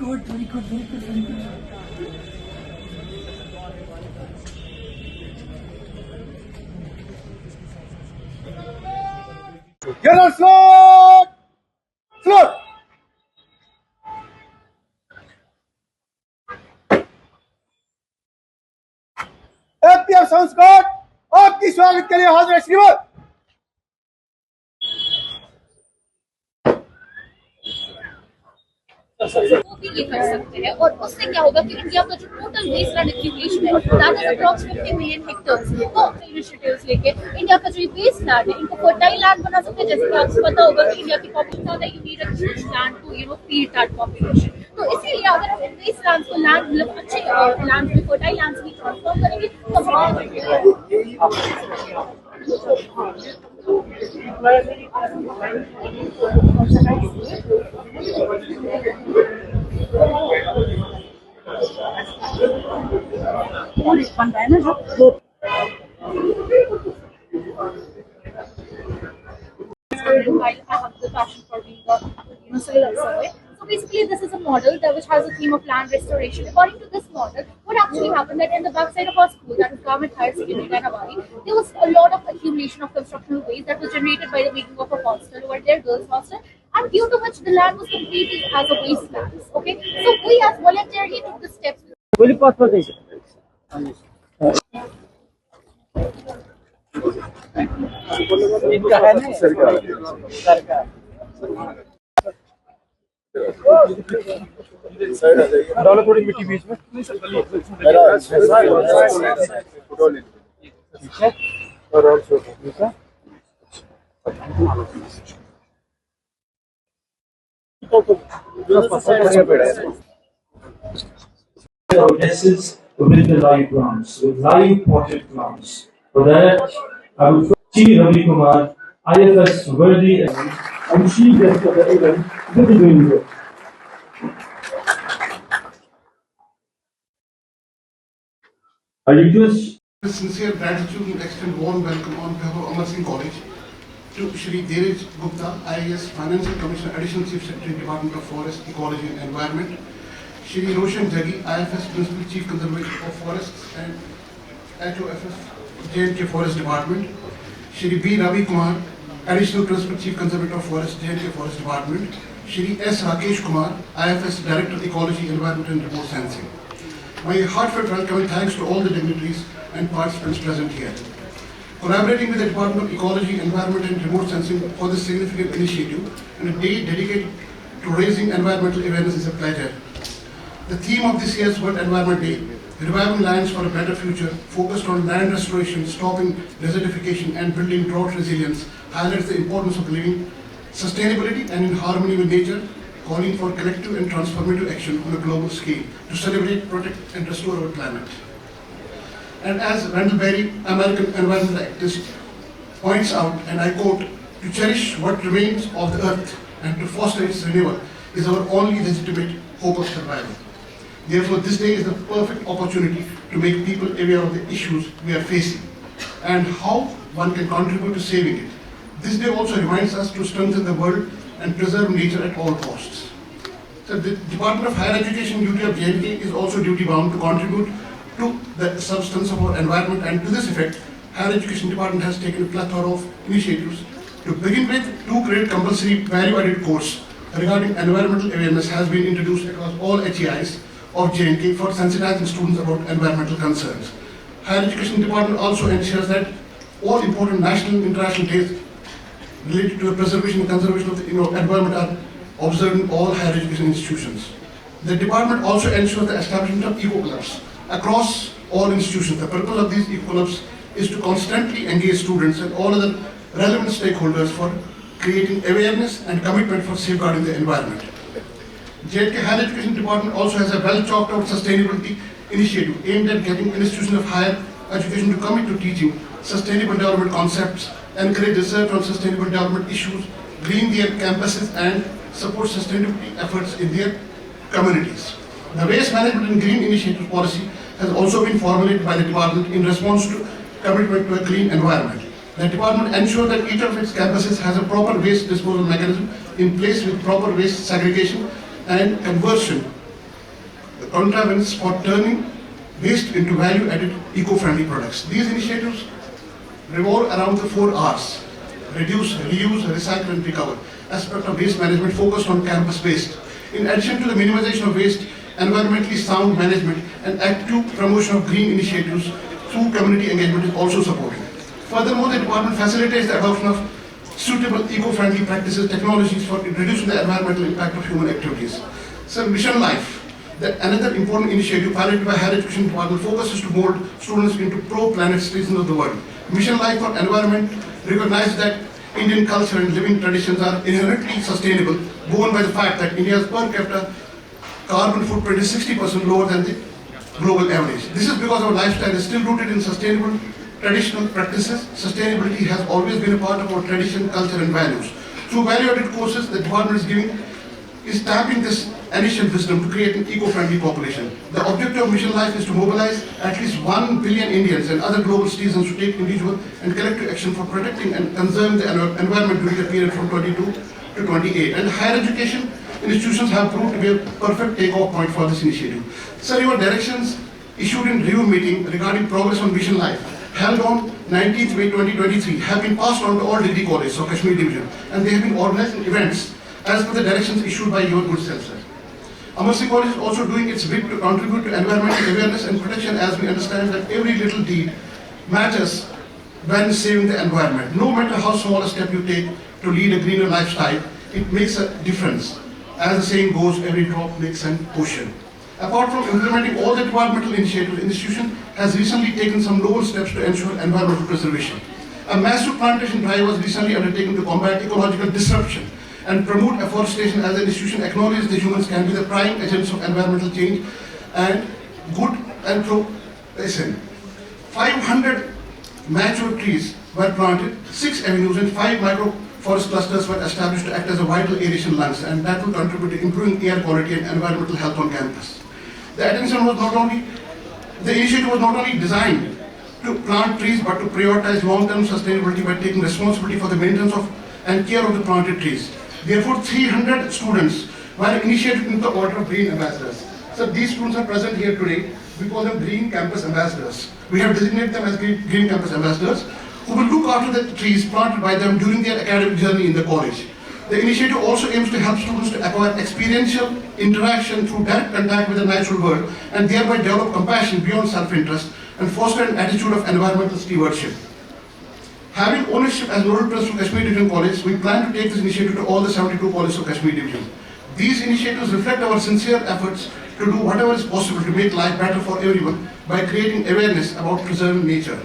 good, very good, very good, very good. Get on floor! Floor! FPF sound squad आपकी स्वागत के लिए हाजिर है श्रीमान। वो भी ये कर सकते हैं और उससे क्या होगा कि इंडिया का जो टोटल वेस्ट लैंड एक्यूमुलेशन है that is approx 50 million hectares. तो इनिशिएटिव्स लेके इंडिया का जो वेस्ट लैंड है इनको फर्टाइल लैंड बना सकते हैं। जैसे कि आपको पता होगा कि इंडिया की पॉपुलेशन ज्यादा है, you need a huge land to feed that population. तो इसीलिए अगर हम वेस्ट लैंड को लैंड मतलब अच्छे लैंड में फर्टाइल लैंड में ट्रांसफॉर्म करेंगे I have the passion for being a soil survey. So basically, this is a model which has a theme of land restoration. According to this model, what actually happened that in the backside of our school, that is Government Higher Secondary Ganawari, there was a lot of accumulation of constructional waste that was generated by the making of a hostel over there, girls' hostel, and due to which the land was completely as a wasteland. Okay, so we as voluntarily took the steps. Will you pass for this? इनका है ना सरकार डालो थोड़ी मिट्टी बीच में। ठीक है आराम से ठीक है। Essence with the live plants, with live potted plants. For that, I would see Ravi Kumar, IFS worthy, and she gets the event with the doing work. I request With sincere gratitude and extend warm welcome on behalf of Amar Singh College to Shri Dheeraj Gupta, IAS Financial Commissioner, Additional Chief Secretary, Department of Forest, Ecology and Environment, Shri Roshan Jaggi, IFS Principal Chief Conservator of Forests and HOFS, J&K Forest Department, Shri B. Ravi Kumar, Additional Principal Chief Conservator of Forests, J&K Forest Department, Shri S. Rakesh Kumar, IFS Director, Ecology, Environment and Remote Sensing. My heartfelt welcome and thanks to all the dignitaries and participants present here. Collaborating with the Department of Ecology, Environment and Remote Sensing for this significant initiative and a day dedicated to raising environmental awareness is a pleasure. The theme of this year's World Environment Day, Reviving Lands for a Better Future, focused on land restoration, stopping desertification and building drought resilience, highlights the importance of living sustainability and in harmony with nature, calling for collective and transformative action on a global scale to celebrate, protect and restore our planet. And as Randall Berry, American environmental activist, points out, and I quote, to cherish what remains of the earth and to foster its renewal is our only legitimate hope of survival. Therefore, this day is the perfect opportunity to make people aware of the issues we are facing and how one can contribute to saving it. This day also reminds us to strengthen the world and preserve nature at all costs. So the Department of Higher Education duty of J&K is also duty bound to contribute to the substance of our environment, and to this effect, Higher Education Department has taken a plethora of initiatives. To begin with, 2 credit compulsory value-added course regarding environmental awareness has been introduced across all HEIs of J&K for sensitizing students about environmental concerns. Higher Education Department also ensures that all important national and international days related to the preservation and conservation of the environment are observed in all higher education institutions. The department also ensures the establishment of eco-clubs across all institutions. The purpose of these eco-clubs is to constantly engage students and all other relevant stakeholders for creating awareness and commitment for safeguarding the environment. J&K Higher Education Department also has a well-chalked out sustainability initiative aimed at getting institutions of higher education to commit to teaching sustainable development concepts, encourage research on sustainable development issues, green their campuses and support sustainability efforts in their communities. The Waste Management and Green Initiative policy has also been formulated by the department in response to commitment to a clean environment. The department ensures that each of its campuses has a proper waste disposal mechanism in place with proper waste segregation and conversion the contrivance for turning waste into value-added eco-friendly products. These initiatives revolve around the 4 R's: reduce, reuse, recycle and recover aspect of waste management focused on campus waste. In addition to the minimization of waste, environmentally sound management and active promotion of green initiatives through community engagement is also supported. Furthermore, the department facilitates the adoption of suitable eco-friendly practices, technologies for reducing the environmental impact of human activities. So, Mission Life, another important initiative piloted by Higher Education Department, focuses to mold students into pro-planet citizens of the world. Mission Life for Environment recognizes that Indian culture and living traditions are inherently sustainable, borne by the fact that India's per capita carbon footprint is 60% lower than the global average. This is because our lifestyle is still rooted in sustainable traditional practices. Sustainability has always been a part of our tradition, culture and values. Through value-added courses, the department is tapping this ancient wisdom to create an eco-friendly population. The objective of Mission Life is to mobilize at least 1 billion Indians and other global citizens to take individual and collective action for protecting and conserving the environment during the period from 22 to 28. And higher education institutions have proved to be a perfect takeoff point for this initiative. Sir, your directions issued in review meeting regarding progress on Mission Life, held on 19th May 2023, have been passed on to all degree colleges of Kashmir Division, and they have been organizing events as per the directions issued by your good self, sir. Amar Singh College is also doing its bit to contribute to environmental awareness and protection, as we understand that every little deed matters when saving the environment. No matter how small a step you take to lead a greener lifestyle, it makes a difference. As the saying goes, every drop makes an ocean. Apart from implementing all the departmental initiatives, the institution has recently taken some novel steps to ensure environmental preservation. A massive plantation drive was recently undertaken to combat ecological disruption and promote afforestation, as the institution acknowledges that humans can be the prime agents of environmental change and good anthropocene. 500 mature trees were planted, 6 avenues and 5 micro-forest clusters were established to act as a vital aeration lungs, and that will contribute to improving air quality and environmental health on campus. The initiative was not only designed to plant trees, but to prioritize long-term sustainability by taking responsibility for the maintenance of and care of the planted trees. Therefore, 300 students were initiated into the order of Green Ambassadors. So these students are present here today. We call them Green Campus Ambassadors. We have designated them as Green Campus Ambassadors, who will look after the trees planted by them during their academic journey in the college. The initiative also aims to help students to acquire experiential interaction through direct contact with the natural world, and thereby develop compassion beyond self-interest and foster an attitude of environmental stewardship. Having ownership as nodal trust of Kashmir Division College, we plan to take this initiative to all the 72 colleges of Kashmir Division. These initiatives reflect our sincere efforts to do whatever is possible to make life better for everyone by creating awareness about preserving nature.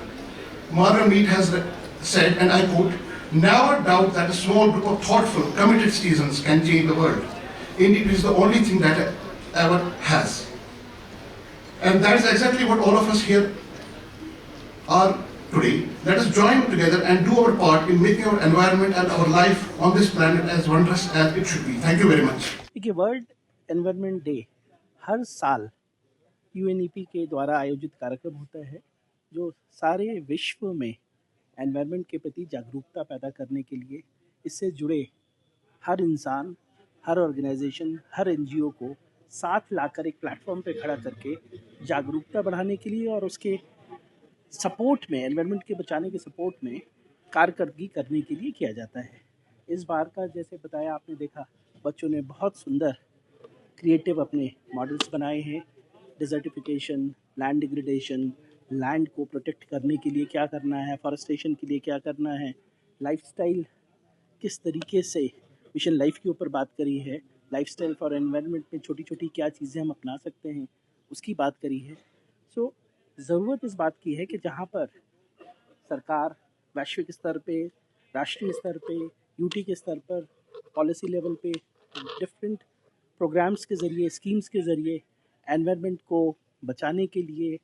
Margaret Mead has said, and I quote, "Never doubt that a small group of thoughtful, committed citizens can change the world. Indeed, it is the only thing that it ever has." And that is exactly what all of us here are today. Let us join together and do our part in making our environment and our life on this planet as wondrous as it should be. Thank you very much. देखिए, world environment day हर साल UNEP के द्वारा आयोजित कार्यक्रम होता है, जो सारे विश्व में एनवायरनमेंट के प्रति जागरूकता पैदा करने के लिए इससे जुड़े हर इंसान, हर ऑर्गेनाइजेशन, हर एनजीओ को साथ लाकर एक प्लेटफॉर्म पे खड़ा करके जागरूकता बढ़ाने के लिए और उसके सपोर्ट में, एनवायरनमेंट के बचाने के सपोर्ट में कारकर्दगी करने के लिए किया जाता है। इस बार का जैसे बताया आपने देखा, बच्चों ने बहुत सुंदर क्रिएटिव अपने मॉडल्स बनाए हैं। डिजर्टिफिकेशन, लैंड डिग्रेडेशन, लैंड को प्रोटेक्ट करने के लिए क्या करना है, फॉरेस्टेशन के लिए क्या करना है, लाइफस्टाइल किस तरीके से, मिशन लाइफ के ऊपर बात करी है, लाइफस्टाइल फॉर एनवायरनमेंट में छोटी छोटी क्या चीज़ें हम अपना सकते हैं उसकी बात करी है। सो ज़रूरत इस बात की है कि जहाँ पर सरकार वैश्विक स्तर पे, राष्ट्रीय स्तर पे, यूटी के स्तर पर, पॉलिसी लेवल पे डिफरेंट प्रोग्राम्स के ज़रिए, स्कीम्स के ज़रिए एनवायरनमेंट को बचाने के लिए,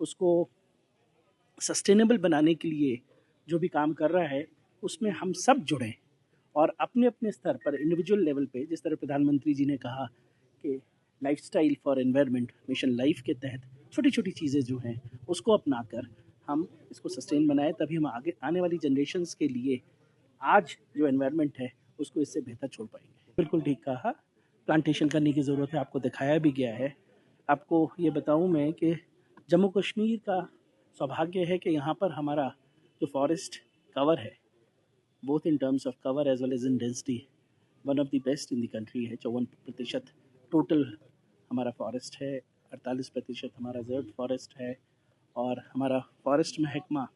उसको सस्टेनेबल बनाने के लिए जो भी काम कर रहा है, उसमें हम सब जुड़ें और अपने अपने स्तर पर, इंडिविजुअल लेवल पे, जिस तरह प्रधानमंत्री जी ने कहा कि lifestyle for environment mission life के तहत छोटी छोटी चीज़ें जो हैं उसको अपनाकर हम इसको सस्टेन बनाएं, तभी हम आगे आने वाली जनरेशन्स के लिए आज जो एनवायरनमेंट है उसको इससे बेहतर छोड़ पाएंगे। बिल्कुल ठीक कहा, प्लांटेशन करने की ज़रूरत है, आपको दिखाया भी गया है। आपको ये बताऊं मैं कि जम्मू कश्मीर का सौभाग्य है कि यहाँ पर हमारा जो फॉरेस्ट कवर है, both in terms of cover as well as in density, one of the best in the country है। 54% टोटल हमारा फॉरेस्ट है, 48% हमारा रिजर्व फॉरेस्ट है। और हमारा फॉरेस्ट महकमा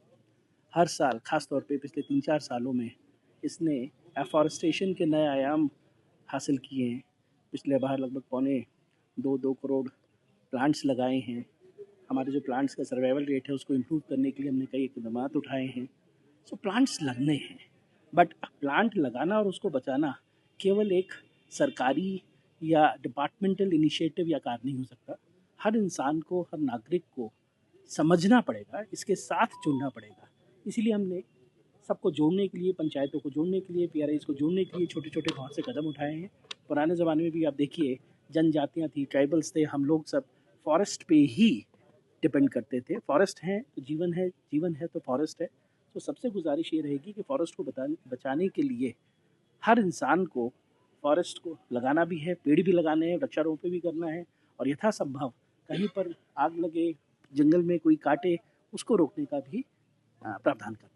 हर साल, ख़ास तौर पे पिछले 3-4 सालों में इसने एफॉरेस्टेशन के नए आयाम हासिल किए हैं। पिछले बार लगभग 2.25 करोड़ प्लांट्स लगाए हैं। हमारे जो प्लांट्स का सर्वाइवल रेट है उसको इम्प्रूव करने के लिए हमने कई इकदाम उठाए हैं। सो प्लांट्स लगने हैं, बट प्लांट लगाना और उसको बचाना केवल एक सरकारी या डिपार्टमेंटल इनिशिएटिव या कार्य नहीं हो सकता। हर इंसान को, हर नागरिक को समझना पड़ेगा, इसके साथ जुड़ना पड़ेगा। इसीलिए हमने सबको जोड़ने के लिए, पंचायतों को जोड़ने के लिए, PRIs को जोड़ने के लिए छोटे छोटे बहुत से कदम उठाए हैं। पुराने ज़माने में भी आप देखिए, जनजातियाँ थी, ट्राइबल्स थे, हम लोग सब फॉरेस्ट पे ही डिपेंड करते थे। फॉरेस्ट है तो जीवन है, जीवन है तो फॉरेस्ट है। तो सबसे गुजारिश ये रहेगी कि फॉरेस्ट को बचाने के लिए हर इंसान को फॉरेस्ट को लगाना भी है, पेड़ भी लगाने हैं, वृक्षारोपण भी करना है, और यथासंभव कहीं पर आग लगे, जंगल में कोई काटे, उसको रोकने का भी प्रावधान करना है।